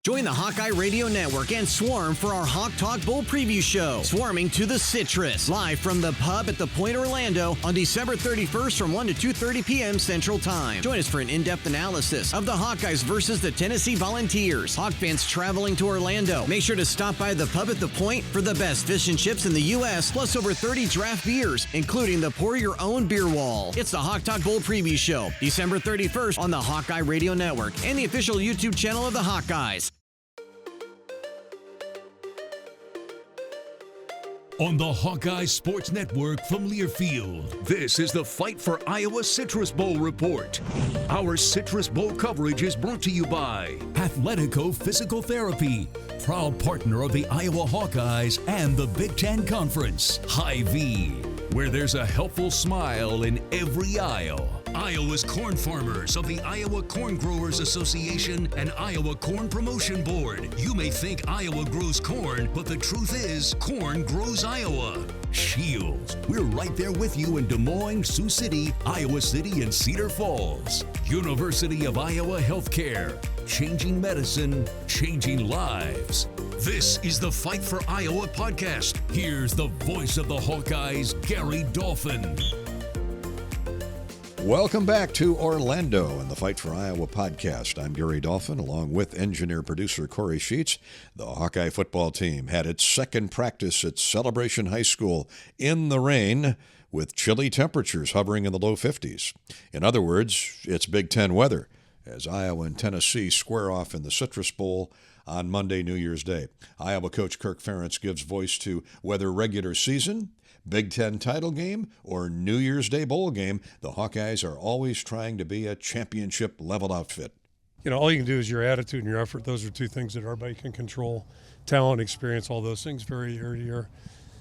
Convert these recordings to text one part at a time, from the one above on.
Join the Hawkeye Radio Network and Swarm for our Hawk Talk Bowl preview show, Swarming to the Citrus, live from the pub at the Point Orlando on December 31st from 1 to 2:30 p.m. Central Time. Join us for an in-depth analysis of the Hawkeyes versus the Tennessee Volunteers. Hawk fans traveling to Orlando, make sure to stop by the pub at the Point for the best fish and chips in the U.S., plus over 30 draft beers, including the Pour Your Own Beer Wall. It's the Hawk Talk Bowl preview show, December 31st on the Hawkeye Radio Network and the official YouTube channel of the Hawkeyes. On the Hawkeye Sports Network from Learfield, this is the Fight for Iowa Citrus Bowl report. Our Citrus Bowl coverage is brought to you by Athletico Physical Therapy, proud partner of the Iowa Hawkeyes and the Big Ten Conference. Hy-Vee, where there's a helpful smile in every aisle. Iowa's corn farmers of the Iowa Corn Growers Association and Iowa Corn Promotion Board. You may think Iowa grows corn, but the truth is, corn grows Iowa. Shields, we're right there with you in Des Moines, Sioux City, Iowa City, and Cedar Falls. University of Iowa Healthcare, changing medicine, changing lives. This is the Fight for Iowa podcast. Here's the voice of the Hawkeyes, Gary Dolphin. Welcome back to Orlando and the Fight for Iowa podcast. I'm Gary Dolphin, along with engineer-producer Corey Sheets. The Hawkeye football team had its second practice at Celebration High School in the rain, with chilly temperatures hovering in the low 50s. In other words, it's Big Ten weather, as Iowa and Tennessee square off in the Citrus Bowl on Monday, New Year's Day. Iowa coach Kirk Ferentz gives voice to whether regular season, Big Ten title game, or New Year's Day bowl game. The Hawkeyes are always trying to be a championship-level outfit. You know, all you can do is your attitude and your effort. Those are two things that everybody can control. Talent, experience, all those things vary year to year.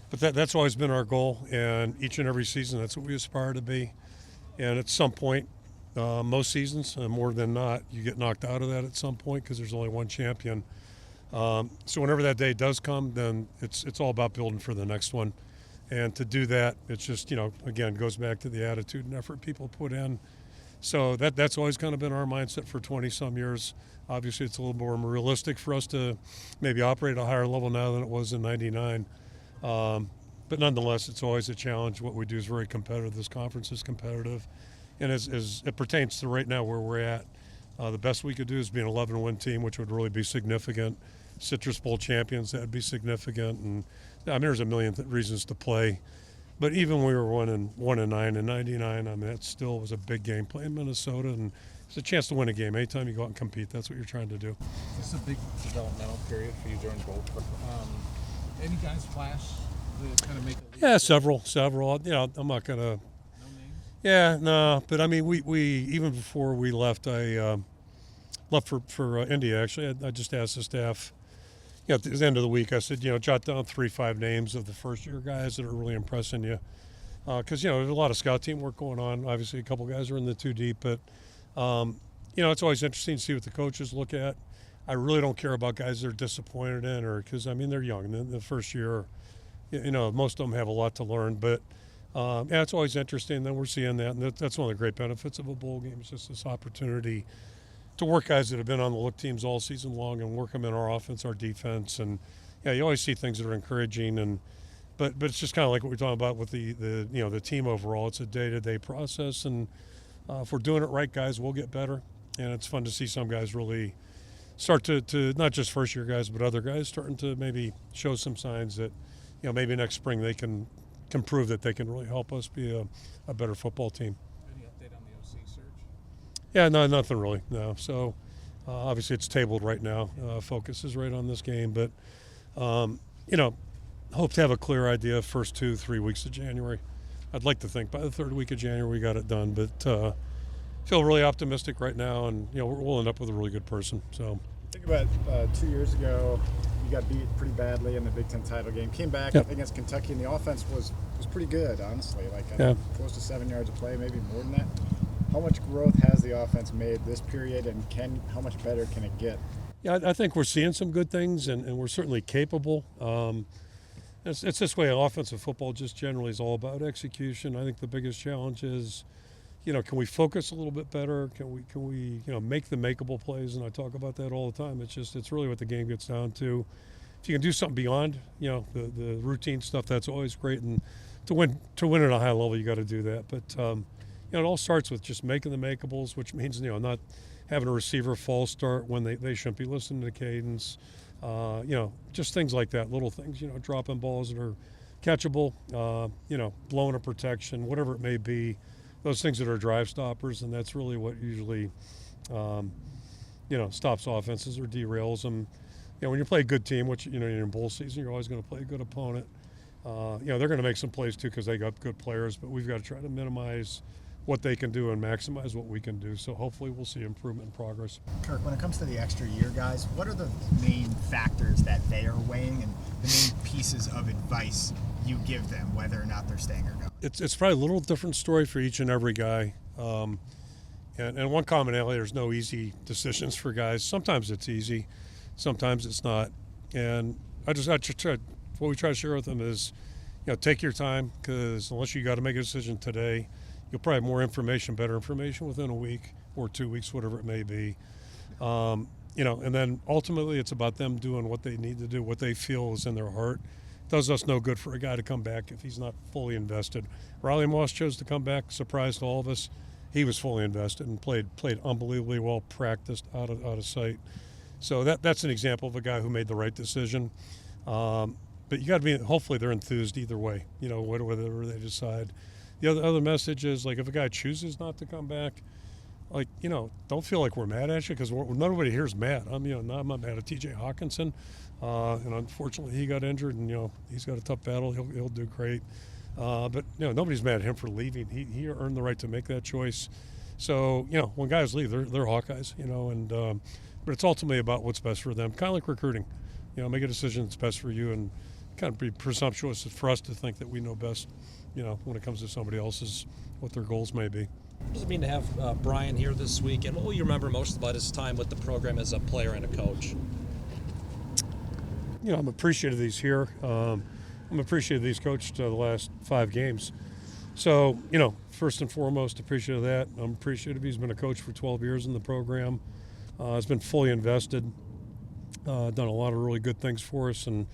But that's always been our goal, and each and every season, that's what we aspire to be. And at some point, most seasons, more than not, you get knocked out of that at some point because there's only one champion. So whenever that day does come, then it's all about building for the next one. And to do that, it's just, again, goes back to the attitude and effort people put in. So that's always kind of been our mindset for 20-some years. Obviously, it's a little more realistic for us to maybe operate at a higher level now than it was in '99. But nonetheless, it's always a challenge. What we do is very competitive. This conference is competitive. And as it pertains to right now where we're at, the best we could do is be an 11-win team, which would really be significant. Citrus Bowl champions, that would be significant. And I mean, there's a million reasons to play. But even when we were 1-9 in '99, I mean, that still was a big game playing Minnesota, and it's a chance to win a game. Anytime you go out and compete, that's what you're trying to do. This is a big developmental period for you during both. Any guys flash that kind of make a leap? Yeah, several. I'm not going to. No names? Yeah, no. But I mean, we even before we left, I left for India. Actually, I just asked the staff. At the end of the week, I said, jot down 3-5 names of the first-year guys that are really impressing you. Because, there's a lot of scout team work going on. Obviously, a couple guys are in the two deep. But, it's always interesting to see what the coaches look at. I really don't care about guys that are disappointed in because, I mean, they're young. The first year, most of them have a lot to learn. But, it's always interesting that we're seeing that. And that's one of the great benefits of a bowl game. It's just this opportunity to work guys that have been on the look teams all season long and work them in our offense, our defense, and you always see things that are encouraging. But it's just kind of like what we're talking about with the team overall. It's a day-to-day process, and if we're doing it right, guys, we'll get better. And it's fun to see some guys really start to not just first-year guys, but other guys starting to maybe show some signs that maybe next spring they can prove that they can really help us be a better football team. Yeah, no, nothing really, no. So, obviously it's tabled right now. Focus is right on this game. But, hope to have a clear idea first 2-3 weeks of January. I'd like to think by the third week of January we got it done. But feel really optimistic right now, and, we'll end up with a really good person. So. Think about 2 years ago, you got beat pretty badly in the Big Ten title game. Came back against Kentucky, and the offense was pretty good, honestly. Close to 7 yards of play, maybe more than that. How much growth has the offense made this period, and how much better can it get? Yeah, I think we're seeing some good things, and we're certainly capable. It's this way. Offensive football just generally is all about execution. I think the biggest challenge is, can we focus a little bit better? Can we make the makeable plays? And I talk about that all the time. It's really what the game gets down to. If you can do something beyond, the routine stuff, that's always great. And to win at a high level, you got to do that. But it all starts with just making the makeables, which means not having a receiver false start when they shouldn't be listening to cadence. Just things like that, little things. Dropping balls that are catchable. Blowing a protection, whatever it may be. Those things that are drive stoppers, and that's really what usually, stops offenses or derails them. When you play a good team, which you're in bowl season, you're always going to play a good opponent. They're going to make some plays too because they got good players, but we've got to try to minimize what they can do and maximize what we can do. So hopefully we'll see improvement and progress. Kirk, when it comes to the extra year guys, what are the main factors that they are weighing and the main pieces of advice you give them, whether or not they're staying or going? It's probably a little different story for each and every guy. And one commonality, there's no easy decisions for guys. Sometimes it's easy, sometimes it's not. And what we try to share with them is, take your time, because unless you got to make a decision today, you'll probably have more information, better information within a week or 2 weeks, whatever it may be. And then ultimately it's about them doing what they need to do, what they feel is in their heart. It does us no good for a guy to come back if he's not fully invested. Riley Moss chose to come back, surprised all of us. He was fully invested and played unbelievably well, practiced out of sight. So that's an example of a guy who made the right decision. But you got to be, hopefully they're enthused either way, whatever they decide. The other message is, if a guy chooses not to come back, don't feel like we're mad at you, because nobody here is mad. I'm not mad at T.J. Hawkinson, and unfortunately he got injured, and he's got a tough battle. He'll do great, but nobody's mad at him for leaving. He earned the right to make that choice. So when guys leave, they're Hawkeyes, but it's ultimately about what's best for them. Kind of like recruiting, make a decision that's best for you, and kind of be presumptuous for us to think that we know best. When it comes to somebody else's, what their goals may be. What does it mean to have Brian here this week, and what will you remember most about his time with the program as a player and a coach? I'm appreciative he's here. I'm appreciative he's coached the last 5 games. So, first and foremost, appreciative of that. I'm appreciative he's been a coach for 12 years in the program. Has been fully invested, done a lot of really good things for us, and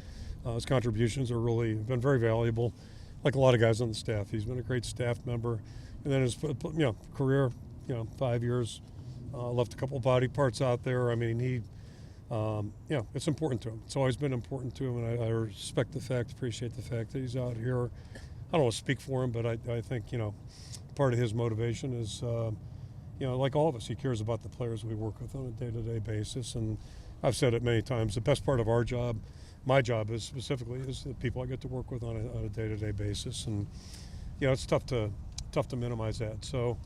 his contributions are really been very valuable. Like a lot of guys on the staff, he's been a great staff member. And then his career, 5 years, left a couple of body parts out there. I mean, he, it's important to him. It's always been important to him, and I appreciate the fact that he's out here. I don't want to speak for him, but I think, part of his motivation is, like all of us, he cares about the players we work with on a day-to-day basis. And I've said it many times, the best part of our job, my job is the people I get to work with on a day-to-day basis. And, it's tough to minimize that. So,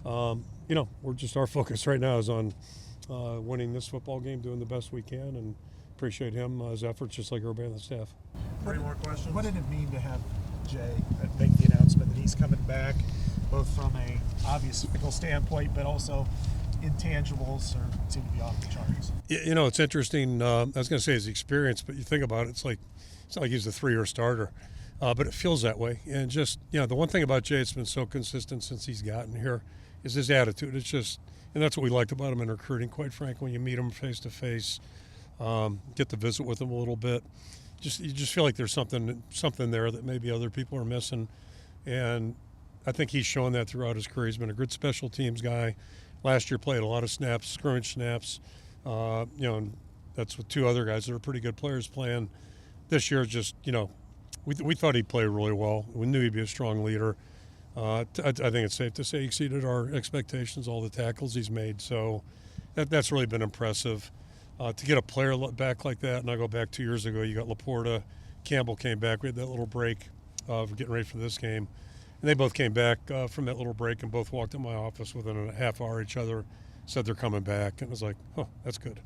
our focus right now is on winning this football game, doing the best we can, and appreciate him, his efforts, just like everybody on the staff. Any more questions? What did it mean to have Jay make the announcement that he's coming back, both from a obvious physical standpoint, but also intangibles seem to be off the charts? It's interesting. I was going to say his experience, but you think about it, it's not like he's a 3-year starter. But it feels that way. And just, the one thing about Jay that's been so consistent since he's gotten here is his attitude. It's just, and that's what we liked about him in recruiting, quite frankly, when you meet him face to face, get to visit with him a little bit. You just feel like there's something there that maybe other people are missing. And I think he's shown that throughout his career. He's been a good special teams guy. Last year played a lot of snaps, scrimmage snaps, and that's with 2 other guys that are pretty good players playing. This year just, we thought he'd play really well. We knew he'd be a strong leader. I think it's safe to say he exceeded our expectations, all the tackles he's made. So that's really been impressive. To get a player back like that, and I go back 2 years ago, you got Laporta, Campbell came back. We had that little break for getting ready for this game. And they both came back from that little break and both walked in my office within a half hour each other, said they're coming back. And it was like, oh, that's good.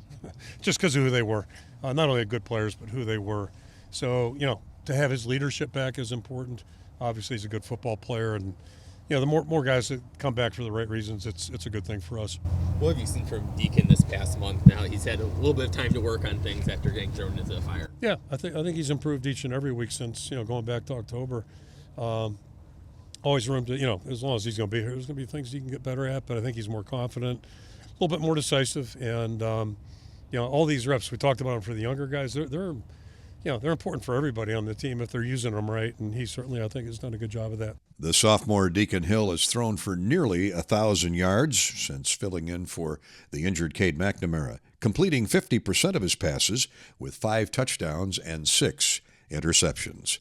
Just because of who they were. Not only good players, but who they were. So, to have his leadership back is important. Obviously, he's a good football player. And, the more guys that come back for the right reasons, it's a good thing for us. What have you seen from Deacon this past month? Now he's had a little bit of time to work on things after getting thrown into the fire. Yeah, I think he's improved each and every week since, going back to October. always room to, as long as he's going to be here, there's going to be things he can get better at, but I think he's more confident, a little bit more decisive, and, all these reps, we talked about them for the younger guys, they're important for everybody on the team if they're using them right, and he certainly, I think, has done a good job of that. The sophomore Deacon Hill has thrown for nearly 1,000 yards since filling in for the injured Cade McNamara, completing 50% of his passes with 5 touchdowns and 6 interceptions.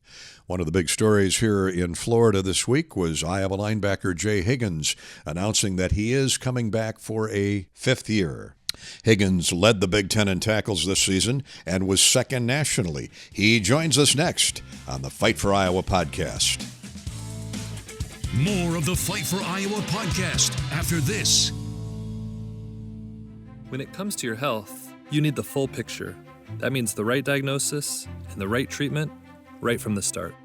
One of the big stories here in Florida this week was Iowa linebacker Jay Higgins announcing that he is coming back for a 5th year. Higgins led the Big Ten in tackles this season and was second nationally. He joins us next on the Fight for Iowa podcast. More of the Fight for Iowa podcast after this. When it comes to your health, you need the full picture. That means the right diagnosis and the right treatment right from the start.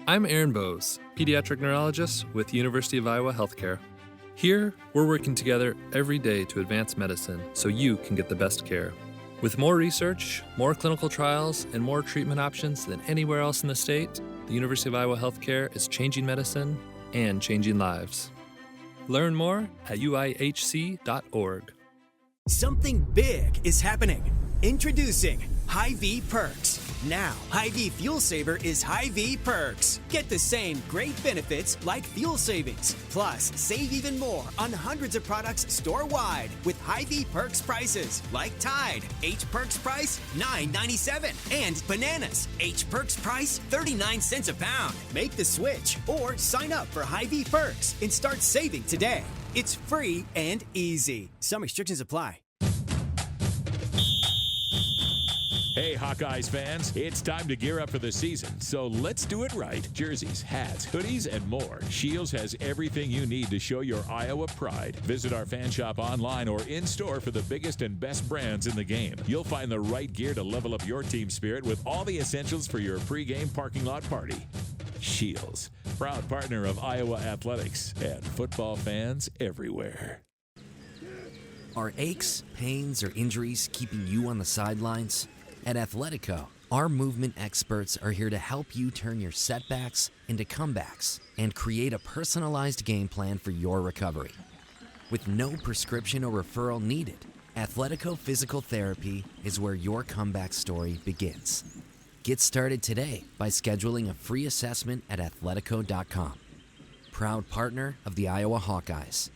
I'm Aaron Bose, pediatric neurologist with University of Iowa Healthcare. Here, we're working together every day to advance medicine so you can get the best care. With more research, more clinical trials, and more treatment options than anywhere else in the state, the University of Iowa Healthcare is changing medicine and changing lives. Learn more at uihc.org. Something big is happening. Introducing Hy-Vee Perks. Now, Hy-Vee Fuel Saver is Hy-Vee Perks. Get the same great benefits like fuel savings. Plus, save even more on hundreds of products store-wide with Hy-Vee Perks prices like Tide. H Perks price $9.97. And bananas. H Perks price 39 cents a pound. Make the switch or sign up for Hy-Vee Perks and start saving today. It's free and easy. Some restrictions apply. Hey, Hawkeyes fans, it's time to gear up for the season, so let's do it right. Jerseys, hats, hoodies, and more. Shields has everything you need to show your Iowa pride. Visit our fan shop online or in-store for the biggest and best brands in the game. You'll find the right gear to level up your team spirit with all the essentials for your pregame parking lot party. Shields, proud partner of Iowa athletics and football fans everywhere. Are aches, pains, or injuries keeping you on the sidelines? At Athletico, our movement experts are here to help you turn your setbacks into comebacks and create a personalized game plan for your recovery. With no prescription or referral needed, Athletico Physical Therapy is where your comeback story begins. Get started today by scheduling a free assessment at athletico.com. Proud partner of the Iowa Hawkeyes.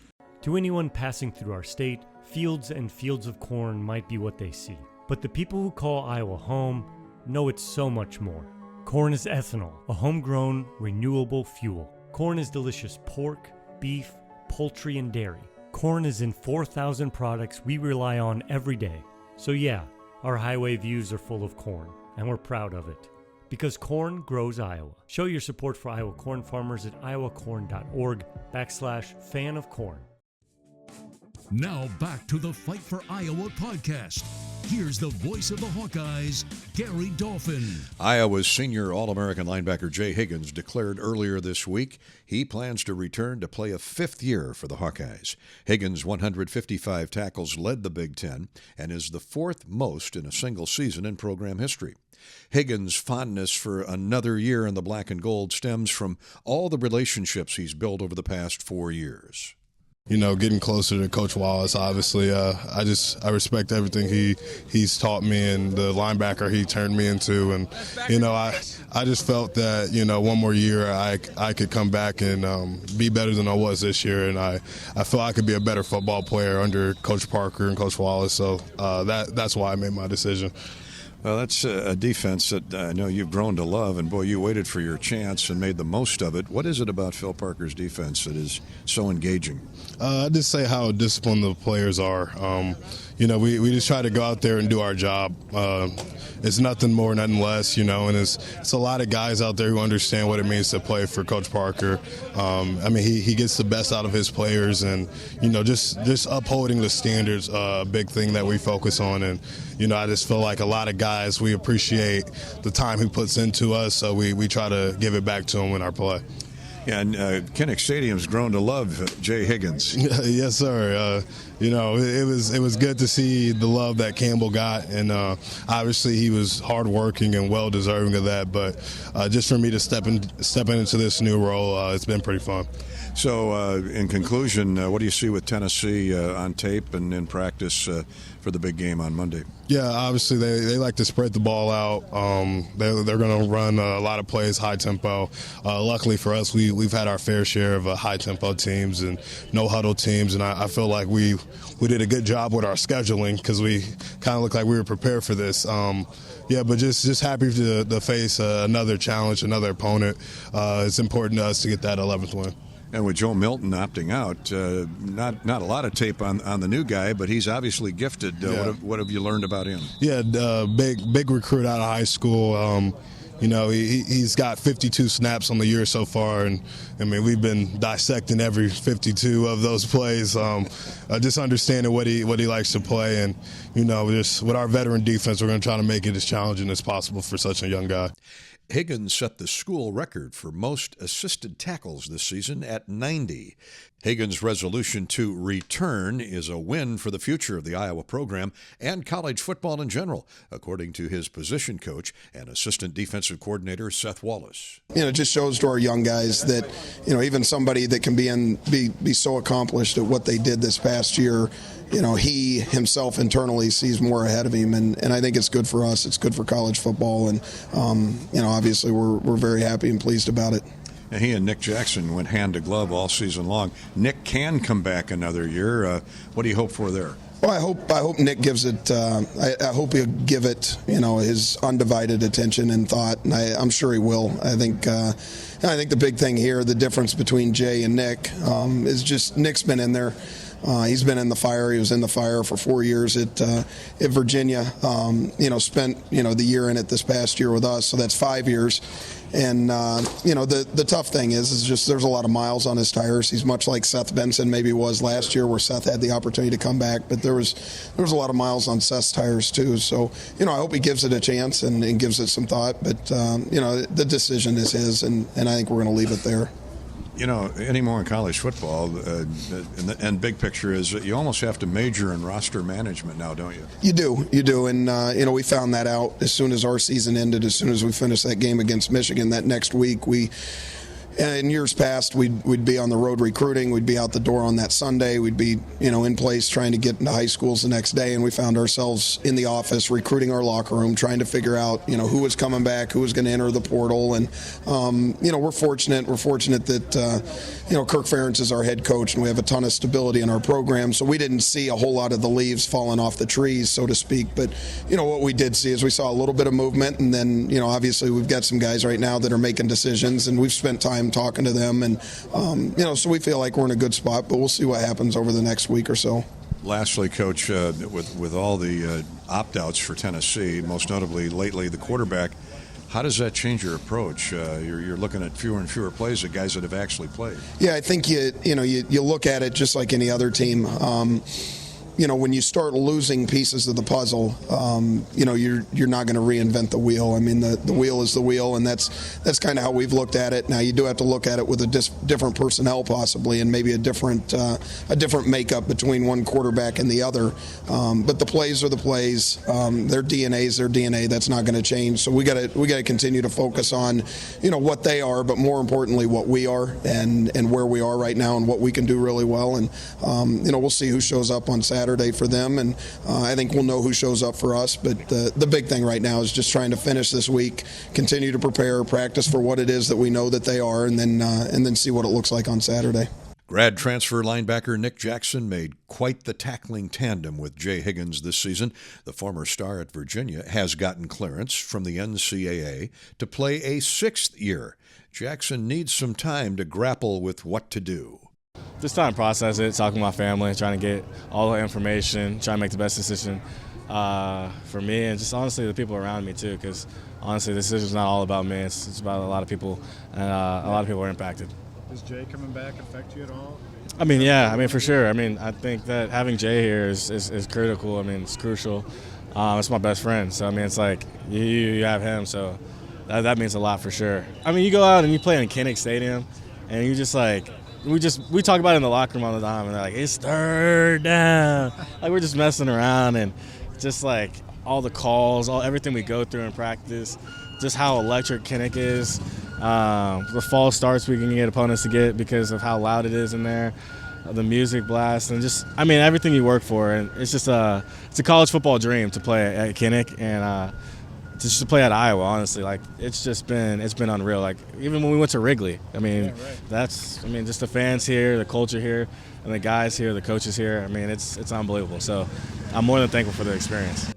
To anyone passing through our state, fields and fields of corn might be what they see. But the people who call Iowa home know it's so much more. Corn is ethanol, a homegrown, renewable fuel. Corn is delicious pork, beef, poultry, and dairy. Corn is in 4,000 products we rely on every day. So yeah, our highway views are full of corn, and we're proud of it. Because corn grows Iowa. Show your support for Iowa corn farmers at iowacorn.org/fan of corn. Now back to the Fight for Iowa podcast. Here's the voice of the Hawkeyes, Gary Dolphin. Iowa's senior All-American linebacker Jay Higgins declared earlier this week he plans to return to play a 5th year for the Hawkeyes. Higgins' 155 tackles led the Big Ten and is the 4th most in a single season in program history. Higgins' fondness for another year in the black and gold stems from all the relationships he's built over the past 4 years. You know, getting closer to Coach Wallace, obviously, I respect everything he's taught me and the linebacker he turned me into. And, I just felt that, one more year I could come back and be better than I was this year. And I feel I could be a better football player under Coach Parker and Coach Wallace. So that's why I made my decision. Well, that's a defense that I know you've grown to love, and boy, you waited for your chance and made the most of it. What is it about Phil Parker's defense that is so engaging? I just say how disciplined the players are. We just try to go out there and do our job. It's nothing more, nothing less, and it's a lot of guys out there who understand what it means to play for Coach Parker. He gets the best out of his players, and, just upholding the standards, a big thing that we focus on. And, I just feel like a lot of guys, we appreciate the time he puts into us, so we try to give it back to him in our play. Yeah, and Kinnick Stadium's grown to love Jay Higgins. Yes, sir. it was good to see the love that Campbell got, and obviously he was hardworking and well deserving of that. But just for me to step into this new role, it's been pretty fun. So, in conclusion, what do you see with Tennessee on tape and in practice for the big game on Monday? Yeah, obviously they like to spread the ball out. They're going to run a lot of plays, high tempo. Luckily for us, we've had our fair share of high tempo teams and no huddle teams, and I feel like we did a good job with our scheduling because we kind of looked like we were prepared for this. But just happy to face another challenge, another opponent. It's important to us to get that 11th win. And with Joe Milton opting out, not a lot of tape on the new guy, but he's obviously gifted. What have you learned about him? Yeah, big recruit out of high school. He's got 52 snaps on the year so far, and I mean we've been dissecting every 52 of those plays, just understanding what he likes to play, and just with our veteran defense, we're going to try to make it as challenging as possible for such a young guy. Higgins set the school record for most assisted tackles this season at 90. Higgins' resolution to return is a win for the future of the Iowa program and college football in general, according to his position coach and assistant defensive coordinator Seth Wallace. It just shows to our young guys that, even somebody that can be so accomplished at what they did this past year, he himself internally sees more ahead of him, and I think it's good for us. It's good for college football, and obviously we're very happy and pleased about it. And he and Nick Jackson went hand to glove all season long. Nick can come back another year. What do you hope for there? Well, I hope Nick gives it. I hope he'll give it, his undivided attention and thought, and I'm sure he will. I think the big thing here, the difference between Jay and Nick, is just Nick's been in there. He's been in the fire. He was in the fire for 4 years at Virginia. Spent the year in it this past year with us, so that's 5 years. And the tough thing is just there's a lot of miles on his tires. He's much like Seth Benson maybe was last year, where Seth had the opportunity to come back, but there was a lot of miles on Seth's tires too. So I hope he gives it a chance and gives it some thought. But the decision is his, and I think we're going to leave it there. Anymore in college football, and big picture is that you almost have to major in roster management now, don't you? You do, and we found that out as soon as our season ended. As soon as we finished that game against Michigan, that next week in years past, we'd be on the road recruiting. We'd be out the door on that Sunday. We'd be, in place trying to get into high schools the next day. And we found ourselves in the office recruiting our locker room, trying to figure out, who was coming back, who was going to enter the portal. And, we're fortunate. We're fortunate that, Kirk Ferentz is our head coach, and we have a ton of stability in our program. So we didn't see a whole lot of the leaves falling off the trees, so to speak. But, what we did see is we saw a little bit of movement. And then, obviously we've got some guys right now that are making decisions, and we've spent time talking to them, and so we feel like we're in a good spot, but we'll see what happens over the next week or so. Lastly, Coach, with all the opt-outs for Tennessee, most notably lately the quarterback, how does that change your approach? You're looking at fewer and fewer plays of guys that have actually played. Yeah, I think you look at it just like any other team. When you start losing pieces of the puzzle, you're not going to reinvent the wheel. I mean, the wheel is the wheel, and that's kind of how we've looked at it. Now, you do have to look at it with a different personnel possibly, and maybe a different makeup between one quarterback and the other. But the plays are the plays. Their DNA is their DNA. That's not going to change. So we got to continue to focus on, what they are, but more importantly, what we are and where we are right now and what we can do really well. And we'll see who shows up on Saturday for them, and I think we'll know who shows up for us. But the big thing right now is just trying to finish this week, continue to prepare, practice for what it is that we know that they are, and then see what it looks like on Saturday. Grad transfer linebacker Nick Jackson made quite the tackling tandem with Jay Higgins this season. The former star at Virginia has gotten clearance from the NCAA to play a 6th year. Jackson needs some time to grapple with what to do. Just trying to process it, talking to my family, trying to get all the information, trying to make the best decision for me and just honestly the people around me too, because honestly this decision's not all about me. It's about a lot of people, and a lot of people are impacted. Does Jay coming back affect you at all? I mean, for sure. I think that having Jay here is critical. It's crucial. It's my best friend, so it's like you have him, so that means a lot for sure. You go out and you play in Kinnick Stadium, and you just like we talk about it in the locker room all the time, and they're like, it's third down. Like, we're just messing around, and just like all the calls, everything we go through in practice, just how electric Kinnick is. The false starts we can get opponents to get because of how loud it is in there, the music blast, and just, I mean, everything you work for. And it's just it's a college football dream to play at Kinnick, and just to play at Iowa, honestly. Like, it's been unreal. Like, even when we went to Wrigley, I mean, just the fans here, the culture here, and the guys here, the coaches here, I mean, it's unbelievable. So I'm more than thankful for the experience.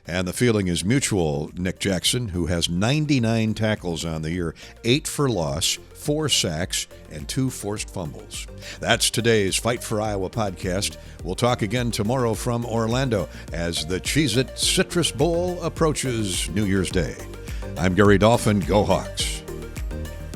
And the feeling is mutual. Nick Jackson, who has 99 tackles on the year, 8 for loss, 4 sacks, and 2 forced fumbles. That's today's Fight for Iowa podcast. We'll talk again tomorrow from Orlando as the Cheez-It Citrus Bowl approaches New Year's Day. I'm Gary Dolphin. Go Hawks.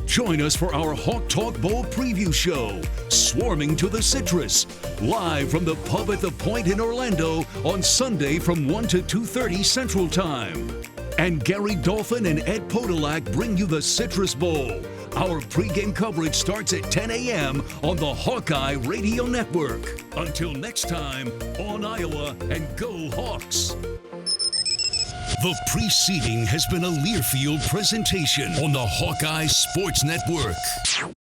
Join us for our Hawk Talk Bowl preview show, Swarming to the Citrus, live from the Pub at the Point in Orlando on Sunday from 1 to 2:30 Central Time. And Gary Dolphin and Ed Podolak bring you the Citrus Bowl. Our pregame coverage starts at 10 a.m. on the Hawkeye Radio Network. Until next time, on Iowa, and go Hawks. The preceding has been a Learfield presentation on the Hawkeye Sports Network.